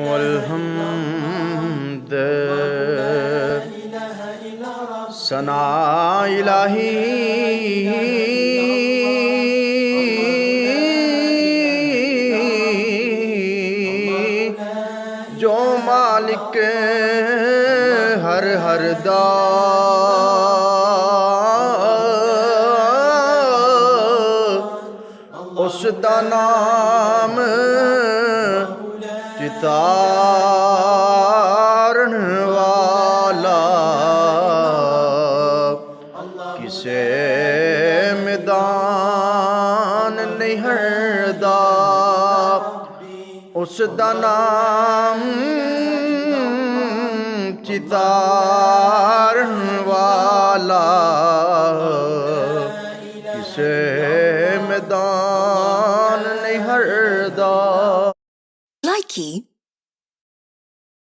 अलहम्द सना इलाही जो मालिक हर दा उस दा नाम चितारण वाला किसे मैदान नहीं हरदा उस दा नाम चितारण वाला किसे मैदान नहीं हरदा। Likey